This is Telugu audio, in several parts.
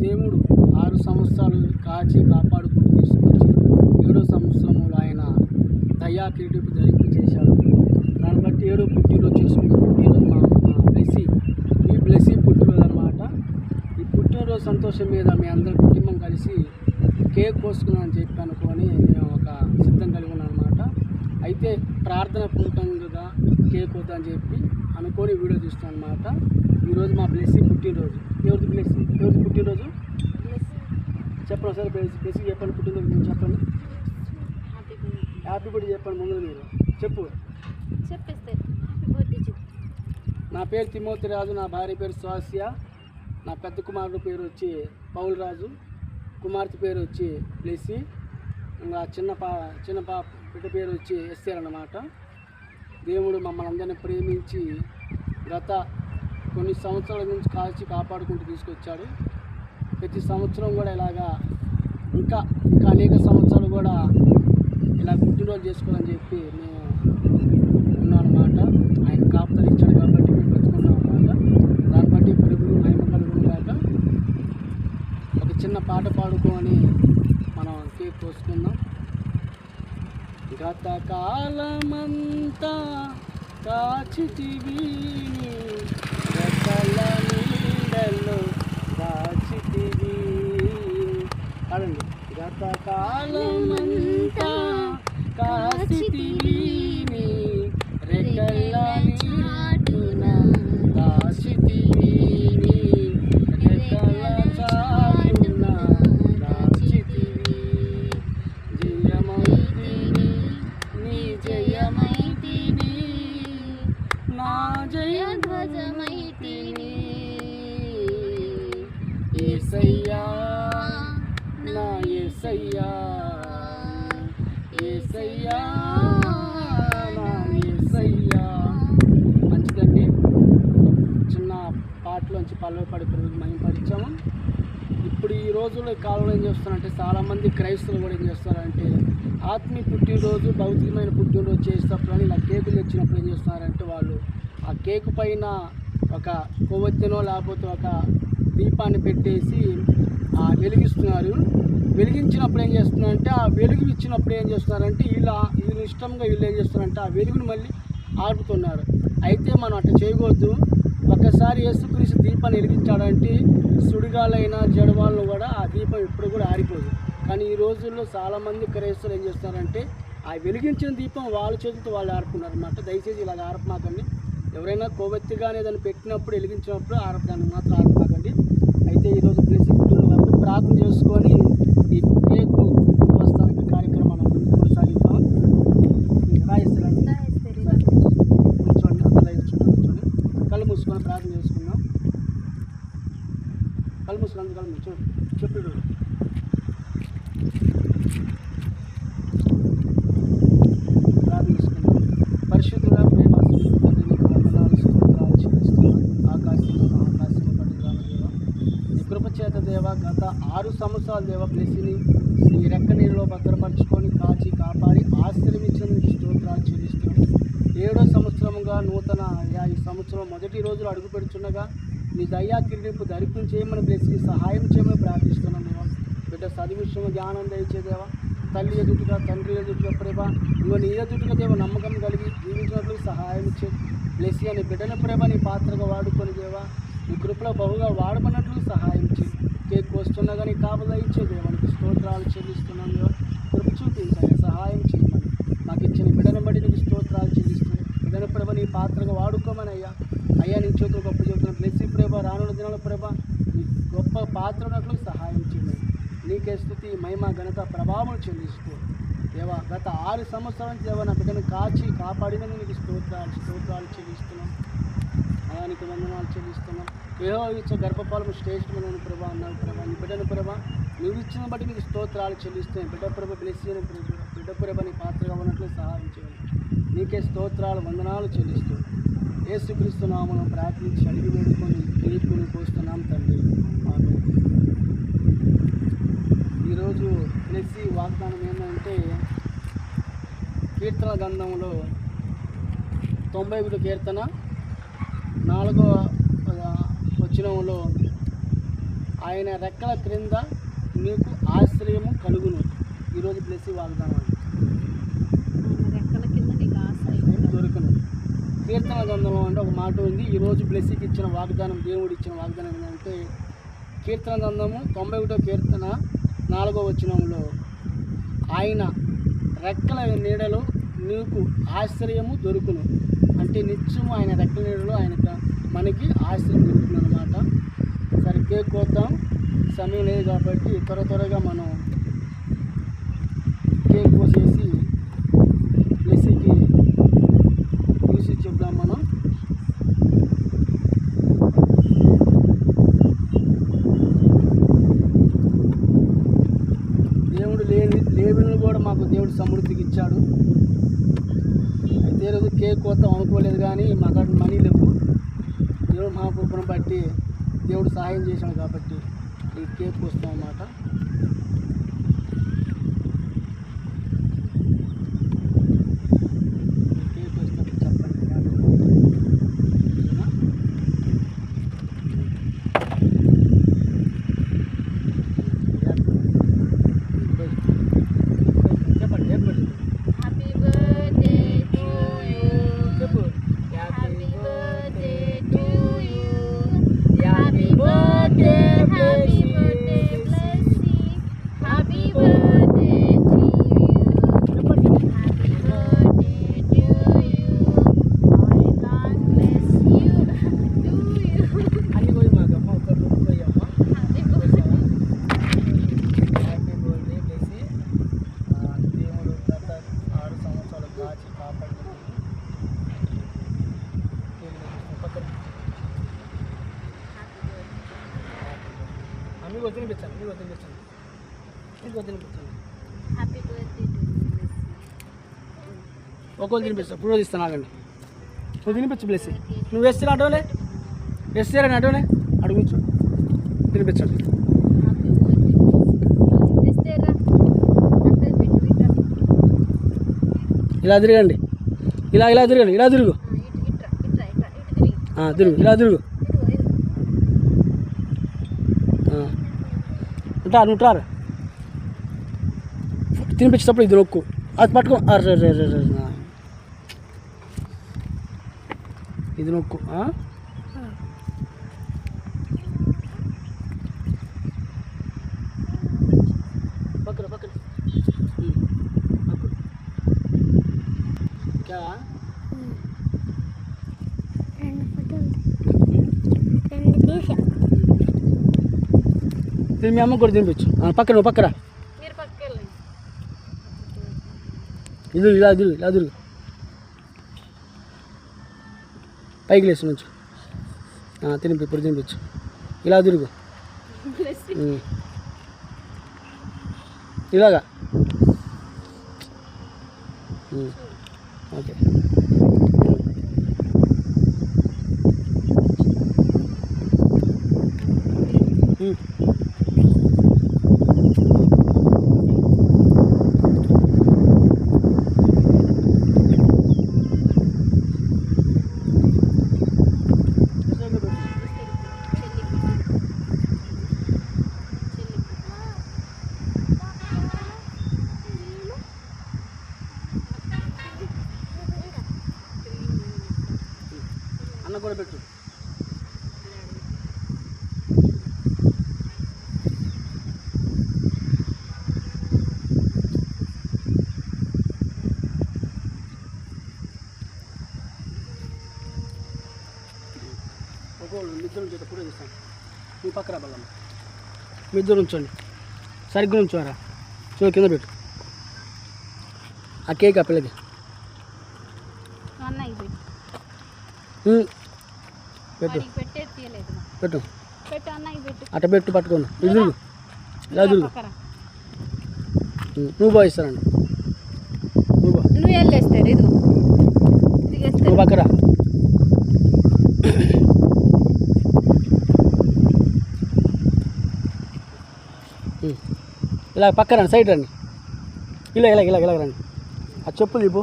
దేవుడు 6 సంవత్సరాలు కాచి కాపాడుకుంటూ తీసుకొచ్చి 7వ సంవత్సరంలో ఆయన దయా కిరీటపు ధరింపు చేశాడు. దాన్ని బట్టి 7వ పుట్టినరోజు చేసుకున్నాము. ఈరోజు మా బ్లెస్సీ పుట్టినరోజు అన్నమాట. ఈ పుట్టినరోజు సంతోషం మీద మీ అందరి కుటుంబం కలిసి కేక్ కోసుకున్నామని చెప్పి అనుకొని మేము ఒక సిద్ధం కలిగి ఉన్నాం అన్నమాట. అయితే ప్రార్థన పూర్వకంగా కేక్ వద్దని చెప్పి అనుకొని వీడియో తీస్తాం అన్నమాట. ఈరోజు మా బ్లెస్సీ పుట్టినరోజు. ఎవరిది పుట్టినరోజు చెప్పండి సార్. బ్లెస్సీ చెప్పండి, పుట్టినరోజు మీరు చెప్పండి. హ్యాపీ బర్త్డే చెప్పండి ముందు మీరు చెప్పు. నా పేరు తిమోతి రాజు, నా భార్య పేరు స్వాస్య, నా పెద్ద కుమారుడు పేరు వచ్చి పౌల్ రాజు, కుమార్తె పేరు వచ్చి బ్లెస్సీ, ఇంకా చిన్న బిడ్డ పేరు వచ్చి ఎస్ఆర్ అన్నమాట. దేవుడు మమ్మల్ని అందరినీ ప్రేమించి గత కొన్ని సంవత్సరాల నుంచి కాల్చి కాపాడుకుంటూ తీసుకొచ్చాడు. ప్రతి సంవత్సరం కూడా ఇలాగా ఇంకా అనేక సంవత్సరాలు కూడా ఇలా పుట్టినరోజు చేసుకోవాలని చెప్పి మేము ఉన్నాం అన్నమాట. ఆయన కాపుదల ఇచ్చాడు కాబట్టి మేము బతుకున్నాం అన్నమాట. దాన్ని బట్టి ప్రభువు మహిమ కలుగుగాక. ఒక చిన్న పాట పాడుకొని మనం కేక్ కోసుకుందాం. గత కాలమంతా కాచితివి రెక్కల నీడలో దాచితివి అడండి. గత కాలమంతా కాచితివి రెక్కల చాటున దాచితివి రెక్కల చాటున దాచితివి జయమైతివి నీ జయమైతివి నా జయధ్వజమైతివి యేసయ్యా నా యేసయ్యా యేసయ్యా నా యేసయ్యా. మంచిదండి. చిన్న పాటలోంచి పల్లవి ప్రభుకి మహిమపరిచాము. ఇప్పుడు ఈ రోజుల్లో ఈ కాలంలో ఏం చేస్తారంటే చాలామంది క్రైస్తవులు కూడా ఏం చేస్తారంటే ఆత్మీయ పుట్టినరోజు భౌతికమైన పుట్టినరోజు చేసేటప్పుడు ఇలా కేకులు తెచ్చినప్పుడు ఏం చేస్తున్నారంటే వాళ్ళు ఆ కేకు పైన ఒక కొవ్వొత్తినో లేకపోతే ఒక దీపాన్ని పెట్టేసి వెలిగిస్తున్నారు. వెలిగించినప్పుడు ఏం చేస్తున్నారంటే ఆ వెలుగు ఇచ్చినప్పుడు ఏం చేస్తున్నారంటే వీళ్ళు ఇష్టంగా వీళ్ళు ఏం చేస్తున్నారంటే ఆ వెలుగుని మళ్ళీ ఆర్పుతున్నారు. అయితే మనం అట్లా చేయకూడదు. ఒకసారి యేసుక్రీస్తు దీపాన్ని వెలిగించాడంటే సుడిగాలైనా జడవాళ్ళు కూడా ఆ దీపం ఎప్పుడు కూడా ఆరిపోదు. కానీ ఈ రోజుల్లో చాలామంది క్రైస్తవులు ఏం చేస్తున్నారంటే ఆ వెలిగించిన దీపం వాళ్ళ చేతులతో వాళ్ళు ఆర్పుకున్నారు అన్నమాట. దయచేసి ఇలాగ ఆర్పమాకండి. ఎవరైనా కొవ్వొత్తిగానే దాన్ని పెట్టినప్పుడు వెలిగించినప్పుడు దాన్ని మాత్రం ఆర్పమాకండి. అయితే ఈరోజు బ్లెస్సీ పుట్టినప్పుడు ప్రార్థన చేసుకొని ఈ కేకు వస్తానికి కార్యక్రమం మనం ముందు కొనసాగిద్దాం. రాయిస్తారండి కూర్చోండి, అంతా కూర్చొని కళ్ళు మూసుకొని ప్రార్థన చేసుకుందాం. కళ్ళు మూసుకొని కళ్ళు మూసుకోండి. చెప్పు ప్రార్థన చేసుకుందాం. పరిశుద్ధుడా ప్రేమ కృపచేత దేవ గత 6 సంవత్సరాల దేవ బ్లెస్సీని నీ రెక్క నీళ్ళలో భద్రపరచుకొని కాచి కాపాడి ఆశ్రమించినందుకు స్తోత్రాలు చెల్లిస్తున్నాం. 7వ సంవత్సరముగా నూతన ఈ సంవత్సరం మొదటి రోజులు అడుగు పెడుచుండగా నీ దయా కిరీటపు ధరింపు చేయమని బ్లెస్సీ సహాయం చేయమని ప్రార్థిస్తున్నాం దేవా. బిడ్డ సద్విషయం జ్ఞానం దయచేదేవా. తల్లి ఎదుటిగా తండ్రి ఎదుటిగా ప్రేమ ఇవో నీ ఎదుటిగా దేవ నమ్మకం కలిగి జీవించినట్లు సహాయం ఇచ్చే బ్లెస్సీ అని బిడ్డల ప్రేమ నీ పాత్రగా వాడుకొని దేవా నీ కృపలో బహుగా వాడమన్నట్లు సహాయం చేయి. కేక్ వస్తున్నా కానీ కాపుదల ఇచ్చే దేవానికి స్తోత్రాలు చెల్లిస్తున్నాం దేవా. కృప చూపించండి, సహాయం చేయమని మాకు ఇచ్చిన బిడ్డను బట్టి నీకు స్తోత్రాలు చెల్లిస్తున్నాం. బిడ్డల ప్రేమ నీ పాత్రగా వాడుకోమని అయ్యా నీ చేతులు గొప్ప చెబుతున్న బ్లెస్సీ ప్రేమ రానున్న దినాల ప్రేమ నీ గొప్ప పాత్ర ఉన్నట్లు సహాయం చేయమని నీకే స్తుతి మహిమ ఘనత ప్రభావం చెల్లిస్తూ దేవా గత 6 సంవత్సరాల నుంచి దేవా నా బిడ్డను కాచి కాపాడినని నీకు స్తోత్రాలు చెల్లిస్తున్నాం. ఆయనకి వందనాలు చెల్లిస్తున్నాం. ఏవో ఇచ్చే గర్భపాలము శ్రేష్టమైన ప్రభా అన్నావు ప్రభా. నీ బిడ్డను ప్రభా నువ్వు ఇచ్చిన బట్టి నీకు స్తోత్రాలు చెల్లిస్తున్నాయి. బిడ్డ ప్రభ బ్లెస్సీ అని బిడ్డ ప్రభ నీ పాత్రగా ఉన్నట్లు సహాయం చేయాలి. నీకే స్తోత్రాలు వందనాలు చెల్లిస్తూ యేసుక్రీస్తు నామమున ప్రార్థించి అడిగి వేడుకొని తీర్పుని పోస్తున్నాం తండ్రి. ఆమేన్. ఈరోజు బ్లెస్సీ వాగ్దానం ఏంటంటే కీర్తన గ్రంథంలో 91 కీర్తన 4వ వచనంలో ఆయన రెక్కల క్రింద నీకు ఆశ్రయము కలుగును. ఈరోజు బ్లెస్సింగ్ వాగ్దానం రెక్కల కింద నీకు ఆశ్రయం దొరుకును. కీర్తన గ్రంథంలో అంటే ఒక మాట ఉంది. ఈరోజు బ్లెస్సింగ్ ఇచ్చిన వాగ్దానం, దేవుడు ఇచ్చిన వాగ్దానం ఏంటంటే కీర్తన గ్రంథము 91వ కీర్తన 4వ వచనంలో ఆయన రెక్కల నీడలో నీకు ఆశ్రయము దొరుకును. అంటే నిత్యము ఆయన రెక్కల నీడలో మనకి ఆశ్రయం దొరుకుతుంది అన్నమాట. సరే కేక్ కోద్దాం, సమయం లేదు కాబట్టి త్వరగా మనం కేక్ కోసేసి బ్లెస్సింగ్కి చూసి చెప్దాం. మనం దేవుడు లేబులను కూడా మాకు దేవుడు సమృద్ధికి ఇచ్చాడు. అయితే ఈరోజు కేక్ కోద్దాం అనుకోలేదు, కానీ మాకు మనీ లేవు. దేవుడు మా కృపను బట్టి దేవుడు సహాయం చేశాడు కాబట్టి ఈ కేక్ కోస్తాం అన్నమాట. కేక్ కోసినప్పుడు చెప్పండి. చెప్పండి చెప్పండి హ్యాపీ బర్త్డే టు యూ చెప్పు. Happy birthday to you happy birthday happy birthday Blessy happy birthday to you చెప్పండి. Happy birthday to you my long bless you to you అన్ని పోయి మాకమ్మ ఒక రూపు పోయమ్మ. Happy birthday happy birthday Blessy. దేవుడు గత 6 సంవత్సరాలు కాచి కాపాడి అన్నీ వదిలిపించాను, అన్నీ వదిలిపించాను, అన్నీ వదిలిపించాను. హ్యాపీ బర్త్డే టు ఒక్కొక్కరు తినిపిస్తాను. ఇప్పుడు ఇస్తాను, ఆగండి. నువ్వు తినిపించు బ్లెస్సీ. నువ్వు వేస్తే అడవలే, వేస్తారని అడవలే, అడుగుచ్చు తినిపించండి. హ్యాపీ బర్త్డే ఎస్తేరా అంటే బిట్ బిట్ ఇలా తిరగండి, ఇలా తిరగండి, ఇలా తిరుగు, ఇట్రా తిరిగి తిరుగు, ఇలా తిరుగు. ఉంటారు ఉంటారు. తినిపించేటప్పుడు ఇది నొక్కు, అది పట్టుకో. అర్రే ఇది నొక్కు. పక్కన పక్కన క్యా మీ అమ్మ కూడా తినిపించు. పక్కన పక్కన మీరు పక్కకెళ్ళండి ఇది ఇలా తిరుగు పైకి లేచి నుంచి తినిపి. ఇప్పుడు తినిపించు, ఇలా తిరుగు, ఇలాగా. ఓకే. అన్న కూడా పెట్టు. ఒక్కొక్కరు నిద్ర నుంచి కూడా తీస్తాను. మీ పక్కన బల్లమ్మ మీ ఇద్దరు ఉంచండి, సరిగ్గా ఉంచారా. చూడు కింద పెట్టు ఆ కేక్. ఆ పిల్లకి అన్నయ్య పెట్టు పెట్టే తీయలేదు పెట్టు పెట్టు అన్నయ్య పెట్టు అట్ట పెట్టు, పట్టుకోను. ఇది తిరుగు, ఇలా తిరుగు. పక్కరా నువ్వు బాగిస్తానండి, నువ్వు వెళ్ళేస్తారు. ఇది తిరిగేస్తారు నువ్వు పక్కరా. ఇలా పక్క రండి, సైడ్ రండి, ఇలా రండి. ఆ చెప్పులు ఇప్పు,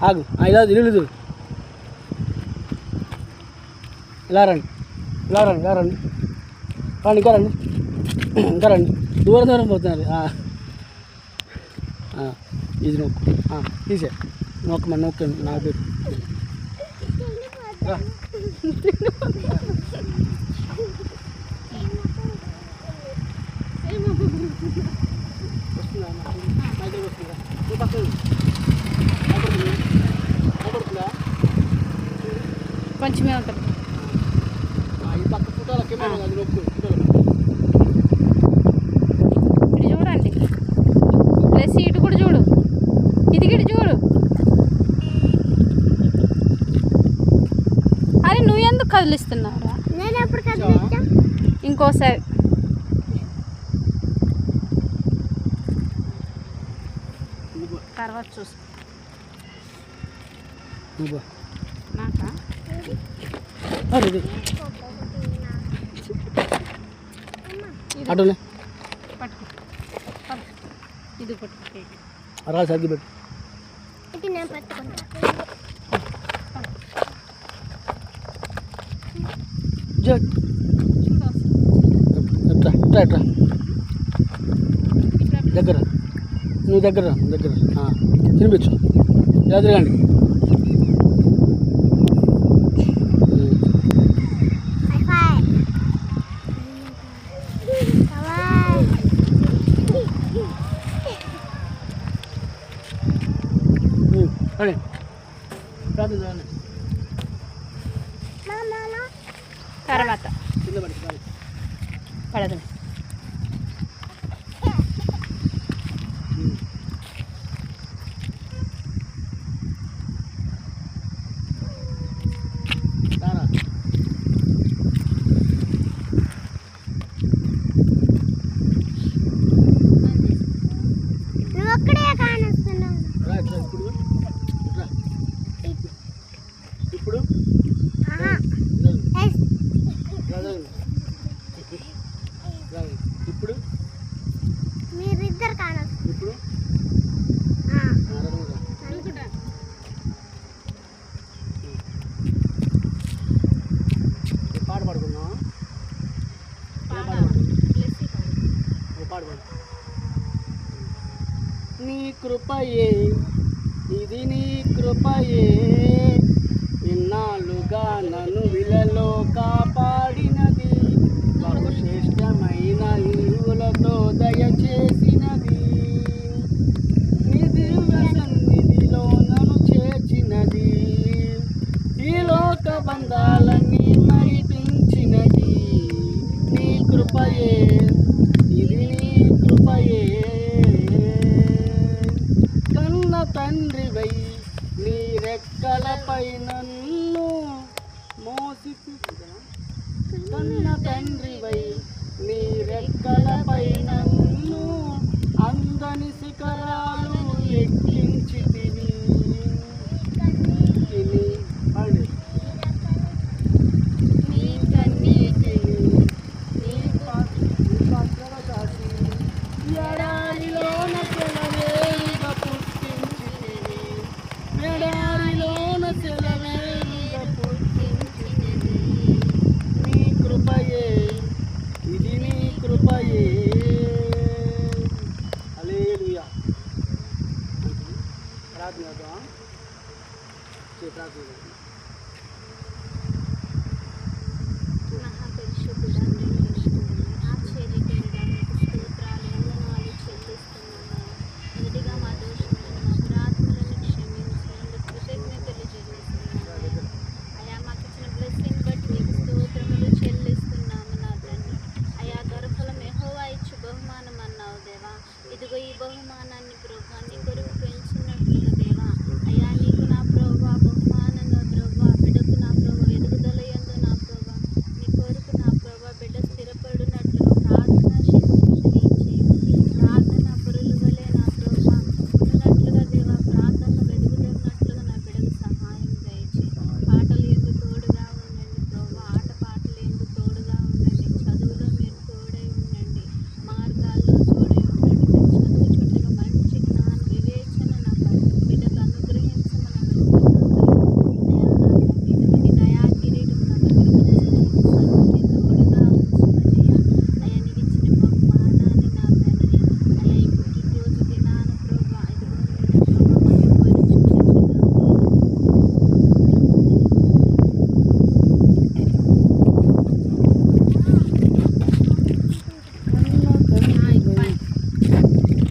ఆగు. ఇలా తిరుగు, ఇలా రండి. రండి ఇంకా రండి ఇంకా రండి దూరం దూరం పోతున్నారు ఇది నొక్కు తీసే నొక్కమా నొక్కు నా పేరు కొంచెమే ఉంటుంది ఈ పక్క ఫోటోలకి అది నొక్కు ఇటు చూడండి ప్లస్ ఇటు కూడా చూడు ఇది ఇటు చూడు అరే నువ్వు ఎందుకు కదిలిస్తున్నావురా ఇంకోసారి తర్వాత చూసుకో నాకా అటునే పట్టుకో ఇది పట్టుకో రా సర్ది పెట్టు ఎట్రా ఎట్రా దగ్గర నువ్వు దగ్గర తినిపించు ఇలా తిరగండి రండి ప్రార్థన చేయండి తర్వాత కింద పడి పడదు రారా నువ్వు అక్కడే కానొస్తున్నావు రా ఇట్లా ఇప్పుడు ఇప్పుడు మీరిద్దరు కాను ఇప్పుడు పాట పాడుకున్నాం పాట పాడు నీ కృపయే ఇది నీ కృపయే ఇన్నాళ్ళుగా నన్ను విలలో కాపాడినది బహుశ్రేష్టమైన ఇరువులతో దయచేసినది నీ దివ్య సన్నిధిలో నన్ను చేర్చినది ఈ లోక బంధాలన్నీ మరిపించినది నీ కృపయే ఇది నీ కృపయే కన్న తండ్రివై నీ రెక్కలపై నన్ను మోసి కన్న తండ్రివై నీ రెక్కలపై నన్ను అందని శిఖరాలు ఎక్కించితివి నీ కన్నీటిని నీ పాత్ర దాచి ఎడారిలోన సెలవేరుగా పుట్టించితివి ఎడారిలోన సెలవేరుగా పుట్టించితివి నీ కృపయే ఇది నీ కృపయే హల్లెలూయా ప్రార్థన చేద్దాం